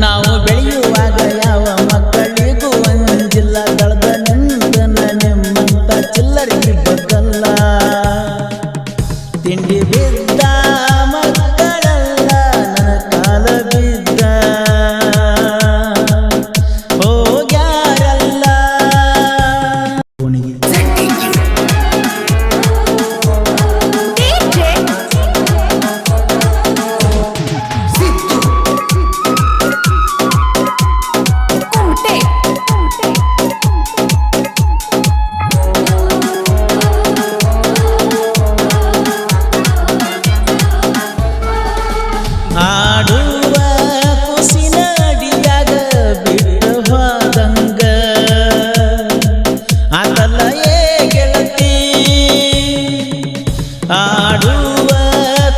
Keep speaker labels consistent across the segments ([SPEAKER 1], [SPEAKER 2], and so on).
[SPEAKER 1] ನಾವು ಬೆಳೆಯುವಾಗ ಯಾವ ಮಕ್ಕಳಿಗೂ ಒಂದಿಲ್ಲ ಕಳೆದ ನಿಂದನ ನಿಮ್ಮಂತ ಚಿಲ್ಲರಿಗೆ ಬಗ್ಗಲ್ಲ ತಿಂಡಿ ಬಿದ್ದ ಮಕ್ಕಳೆಲ್ಲ ನನ್ನ ಕಾಲ ಬಿದ್ದ ಹೋಗ್ಯಾರಲ್ಲ ಆಡುವ ಕುಸಿನ ಅಡಿಯಾಗ ಬಿಟ್ಟು ಹೋದಂಗ ಆತಲ್ಲ ಗೆಳತಿ ಆಡುವ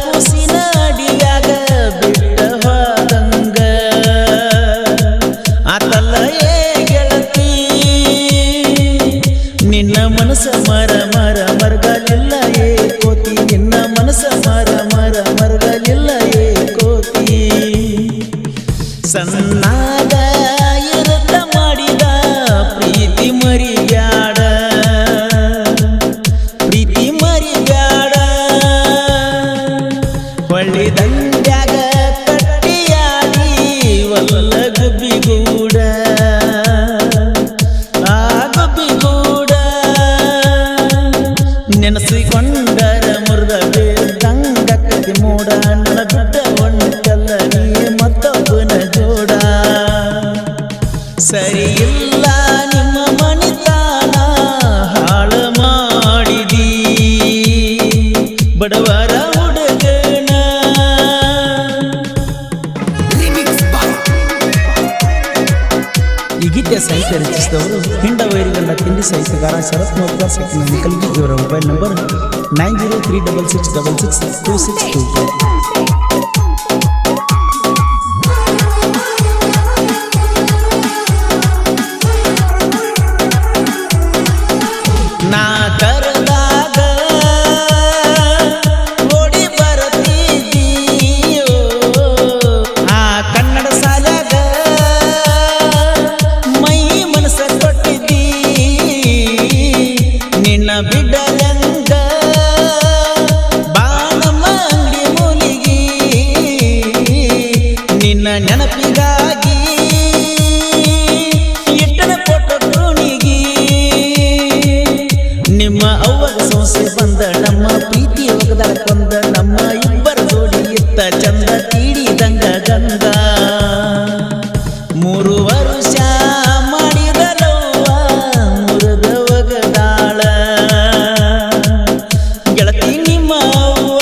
[SPEAKER 1] ಕುಸಿನ ಅಡಿಯಾಗ ಬಿಟ್ಟು ಹೋದಂಗ ಆತಲ್ಲ ಗೆಳತಿ ನಿನ್ನ ಮನಸ್ಸ ಮರ ಮರ ಮರಗಲಿಲ್ಲ ಕೋತಿ ನಿನ್ನ ಮನಸ್ಸ ಮರ ಮರ ಮರಗಲಿಲ್ಲ ಕೋತಿ ಸಣ್ಣಾಗ ಇರುತ್ತ ಮಾಡಿದ ಪ್ರೀತಿ ಮರಿಬ್ಯಾಡ ಪ್ರೀತಿ ಮರಿಬ್ಯಾಡ ಹೊಳ್ಳಿ ದಂಡ್ಯಾಗ ಕಟ್ಟಿಯಾಡಿ ಒಲ್ಲ ಗುಬ್ಬಿಗೂಡ ಆ ಗುಬ್ಬಿಗೂಡ ನೆನೆಸಿಕೊಂಡರ ಮುರಿದ ಬೇದಂಗಕ್ಕಿ ಮೂಡ ನನ್ನ ಬಿಟ್ಟ ಹೊಂಟಲ್ಲ ನೀ ಮತ್ತೊಬ್ಬನ ಜೋಡ ಸರಿ ಇಲ್ಲ ನಿಮ್ಮ ಮನಿತಾನ ಹಾಳು ಮಾಡಿದಿ ಬಡವರ ಹುಡುಗನ ಈ ಗೀತೆಯ ಸಾಹಿತ್ಯ ರಚಿಸಿದವರು ಹಿಂಡ ವೈರಿಗಂಡ ತಿಂಡಿ ಸಾಹಿತ್ಯಗಾರ ಶರತ್ ಮೋತ್ಕರ್ ಸೆಕೆಂಡ್ ಅಂಕಲ್ಗಿ ಇವರ ಮೊಬೈಲ್ ನಂಬರ್ 9036662662. ನಾ ಕರೆದಾಗ ಓಡಿ ಬರುತ್ತಿದ್ದೀಯೋ ಆ ಕನ್ನಡ ಸಾಲಾಗ ಮೈ ಮನಸ್ಸ ಕೊಟ್ಟಿದ್ದೀ ನಿನ್ನ ಬಿಡಲಂಗ ಬಾಳಮ್ಮ ಅಂಗಡಿ ಮೂಲಿಗಿ ನಿನ್ನ ನೆನಪಿಗಾಗಿ ಇಟ್ಟನ ಕೊಟ್ಟ ಟೂಣಿಗಿ ನಿಮ್ಮ ಅವ್ವಗ ಸೊಸೆ ಬಂದ ನಮ್ಮ ಪ್ರೀತಿ ಒಗದಾಳ ಕೊಂದ ನಮ್ಮ ಇಬ್ಬರ ಜೋಡಿ ಇತ್ತ ಚಂದ ತೀಡಿದಂಗ ಗಂಧ 3 ವರ್ಷ ಮಾಡಿದಲವ್ವ ಮುರಿದ ಒಗದಾಳ ಗೆಳತಿ ನಿಮ್ಮ ಅವ್ವ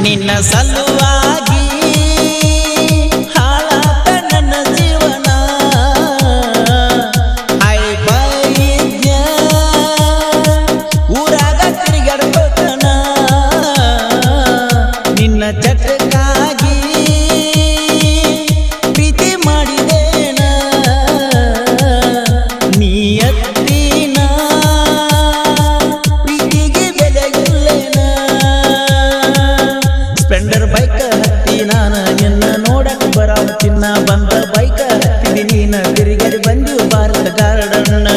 [SPEAKER 1] ನಿನ್ನ ಸಲುವಾಗಿ ಹಾಳಾತ ನನ್ನ ಜೀವನ ಐಪೈದ್ಯ ಊರಾಗ ತಿರುಗಾಡ್ಕೋತನ ನಿನ್ನ ಚಟಕ್ಕಾಗಿ ಪ್ರೀತಿ ಮಾಡಿದೇನ ನೀ ಅತ್ತಿನ ಪ್ರೀತಿಗೆ ಬೆಲೆ ಇಲ್ಲೇನ ಸ್ಪೆಂಡರ್ ಬೈಕ್ ಹತ್ತಿ ನಾನು ನಿನ್ನ ನೋಡಕ್ ಬರಾತಿನ್ನ ಬಂದ ಬೈಕ್ ಹತ್ತಿದಿ ನೀನ ತಿರುಗಡಿ ಬಂದಿವು ಭಾರತ ಗಾರ್ಡನ್ನ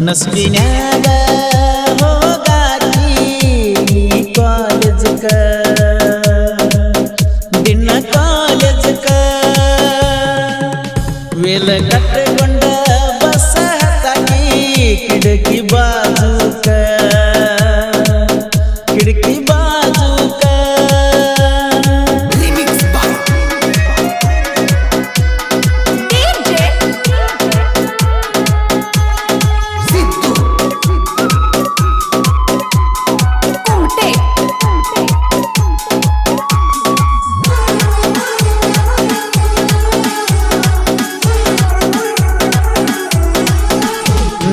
[SPEAKER 1] ನಸ್ಬಿನ್ಯಾಗ ಹೋಗಾತಿ ಕಾಲೇಜಕ ದಿನ ಕಾಲೇಜಕ ವೇಲ ಕಟ್ಟಕೊಂಡ ಬಸ್ ಹತ್ತಾಕಿ ಕಿಡಕಿ ಬಾಜುಕ ಕಿಡಕಿ ಬಾಜುಕ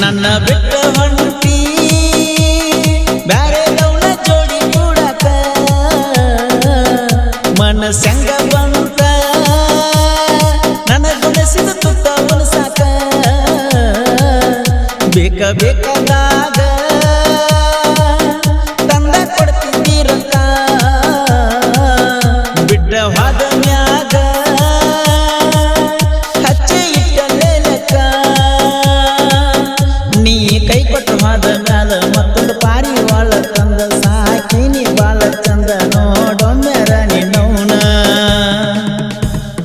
[SPEAKER 1] ನನ್ನ ಬೆಟ್ಟ ಹೊಂಟಿ ಬ್ಯಾರೆ ದೌನ ಜೋಡಿ ಕೂಡಾಕ ಮನಸ್ಸಂಗ ಬಂತ ನನಗುಣಿಸಿದ ತುತ್ತ ಉಣಸಾಕ ಬೇಕ ಬೇಕಾದಾಗ ತಂದ ಕೊಡ್ತಿದ್ದೀರಂತ ಬಿಟ್ಟ ಹೋದ ಮ್ಯಾಗ ಹಚ್ಚಿ ಇಟ್ಟಲ್ಲೇ ಲೆಕ್ಕ ನೀ ಕೈ ಕೊಟ್ಟು ಹೋದ ಮ್ಯಾಲ ಮತ್ತೊಂದು ಪಾರಿ ಬಾಳ ತಂದ ಸಾಕಿನಿ ಬಾಳ ಚಂದ ನೋಡೊಮ್ಮೆ ರಾಣಿ ನೌನ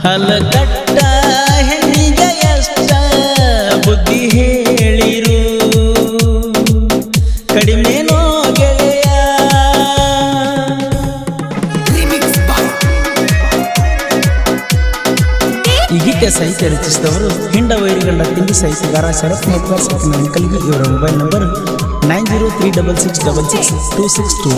[SPEAKER 1] ಹಲಕಟ್ಟ ಹೆಣ್ಣಿಗೆ ಎಷ್ಟ ಬುದ್ಧಿ ಹೇಳಿರು ಕಡಿಮೆನೋ ಗೆಳೆಯ. ಈ ಗೀತೆ ಸಾಹಿತ್ಯ ರಚಿಸಿದವರು ಹಿಂಡ ವೈರಿಗಂಡ ತಿಂಡಿ ಸಾಹಿತ್ಯಗಾರ ಶರತ್ ನೆಟ್ವರ್ಕ್ಸ್ ಅಂಕಲ್ಗಿ. ಇವರ ಮೊಬೈಲ್ ನಂಬರ್ 9036666262.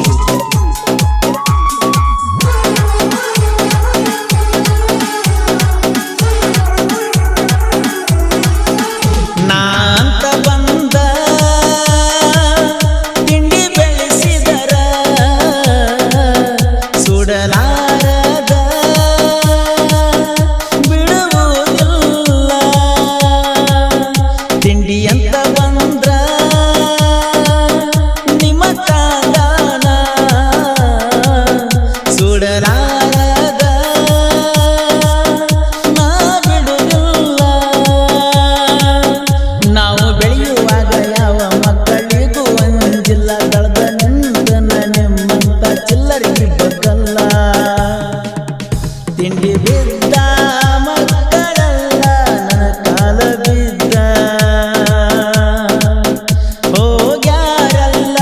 [SPEAKER 1] ತಿಂಡಿ ಅಂತ ಬಂದ್ರ ನಿಮ್ಮ ಕಾದಾನ ಸುಡಲಾರದ ನಾ ಬಿಡುವುದಿಲ್ಲ. ನಾವು ಬೆಳೆಯುವಾಗ ಯಾವ ಮಕ್ಕಳಿಗೂ ಅಂಜಿಲ್ಲ ಕಳೆದ ನಿಂದನ ನಿಮ್ಮಂತ ಚಿಲ್ಲರಿಗೆ ಬಗ್ಗಲ್ಲ. ತಿಂಡಿ ಬಿದ್ದ ಮಕ್ಕಳೆಲ್ಲ ನನ್ನ ಕಾಲ ಬಿದ್ದ ಹೋಗ್ಯಾರಲ್ಲ.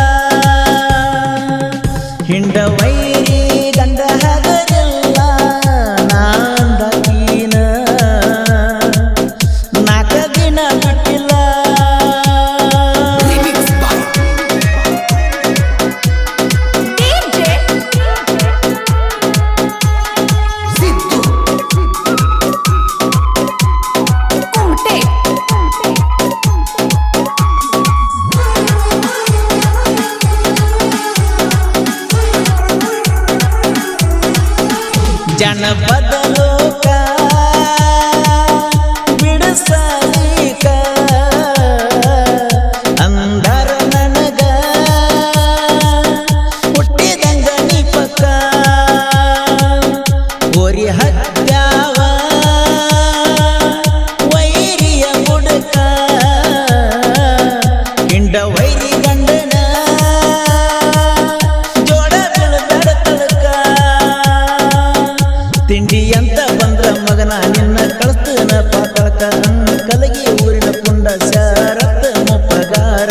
[SPEAKER 1] ಹಿಂಡ ವೈರಿ ಗಂಡ ಹಗರಿಲ್ಲ ನಾಂದೀನ 4 ದಿನ ಬಿಟ್ಟಿಲ್ಲ. ಜನಪದ ಲೋಕ ಬಿಡಿಸಲಿಕ ಅಂದರ ನನಗ ಹುಟ್ಟಿದಂಗ ನಿಪಕ ಓರಿ ಹತ್ಯಾವ ವೈರಿಯ ಬುಡಕ ಹಿಂಡ ವೈರಿ ಗಂಡನ ಜೋಡ ಬೀಳಬೇಡ ತಿಂಡಿ ಅಂತ ಬಂದ್ರ ಮಗನ ನಿನ್ನ ಕಳಿಸ್ತನ ಪಾತಾಳಕ ಕಲಗಿ ಊರಿನ ಪುಂಡ ಶರತ್ ಮುಪ್ಪಗಾರ.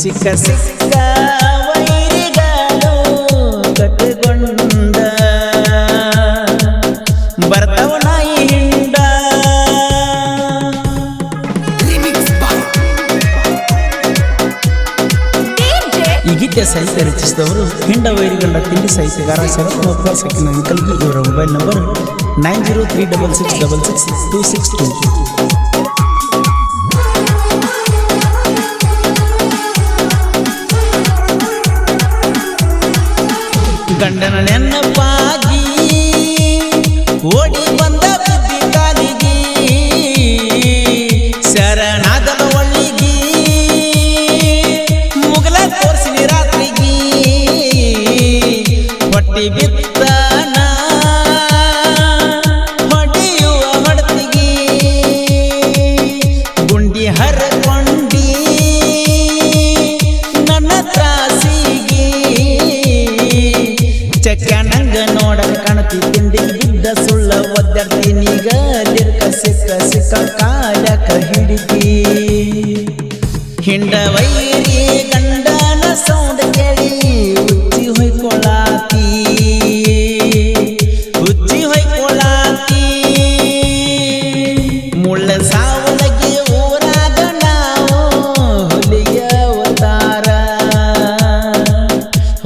[SPEAKER 1] ಸಿಕ್ಕ ಸಿಕ್ಕ ವೈರಿಗಳು ಕಟ್ಟಿಕೊಂಡ ಬರ್ತಾವ ನಾಯಿ ಹಿಂಡ. ಈ ಗೀತೆ ಸಾಹಿತ್ಯ ರಚಿಸಿದವರು ಹಿಂಡ ವೈರಿಗಂಡ ತಿಂಡಿ ಸಾಹಿತ್ಯಗಾರ ಶರತ್ ನೆಟ್ವರ್ಕ್ಸ್ ಅಂಕಲ್ಗಿ. ಇವರ ಮೊಬೈಲ್ ನಂಬರ್ 9036666262. ಗಂಡನ ನೆನಪಾಗಿ ಓಡಿ ಬಂದ ಬುದ್ಧಿ ಕಾಲಿಗೆ ಶರಣಾದಲ ಒಳ್ಳಿಗಿ ಮುಗಲ ತೋರ್ಸಿನಿ ರಾತ್ರಿಗಿ ಹೊಟ್ಟಿ ಬಿತ್ತನ ಹೊಡೆಯುವ ಹೊಡ್ತಿಗಿ ಗುಂಡಿ ಹರಕೊಂಡಿ ನನ್ನ ತ್ರಾಸಿಗಿ ಚಕ್ಯಾನಂಗ ನೋಡಕ ಕಾಣತಿ ತಿಂಡಿ ಬಿದ್ದ ಸುಳ್ಳ ಒದ್ದಾಡ್ತೀನೀಗ ಲಿರ್ಕ ಸಿಕ್ಕ ಸಿಕ್ಕ ಕಾಲಕ ಹಿಡಿತಿ. ಹಿಂಡ ವೈರಿ ಗಂಡನ ಸೌಂಡ್ ಕೇಳಿ ಹುಚ್ಚಿ ಹೊಯ್ಕೊಳಾತಿ ಹುಚ್ಚಿ ಹೊಯ್ಕೊಳಾತಿ. ಮುಳ್ಳ ಸಾವಲಗಿ ಊರಾಗ ನಾವು ಹುಲಿಯ ಅವತಾರ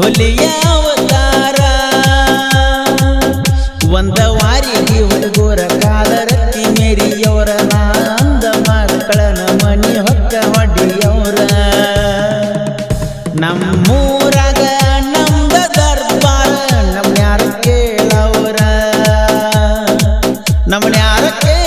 [SPEAKER 1] ಹುಲಿಯ ಅವತಾರ. ಒಂದ ವಾರಿಗೆ ಹುಡುಗರ ಕಾಲರತ್ತಿ ಮೇರಿಯವರ ನಾಂದ ಮಕ್ಕಳನ ಮನಿ ಹೊಕ್ಕ ಹೊಡಿ ನಮ್ಮೂರಾಗ ನಮ್ದ ದರ್ಬಾರ ನಮ್ನ್ಯಾರ ಕೇಳವ್ರ ನಮ್ನ್ಯಾರ ಕೇಳವ್ರ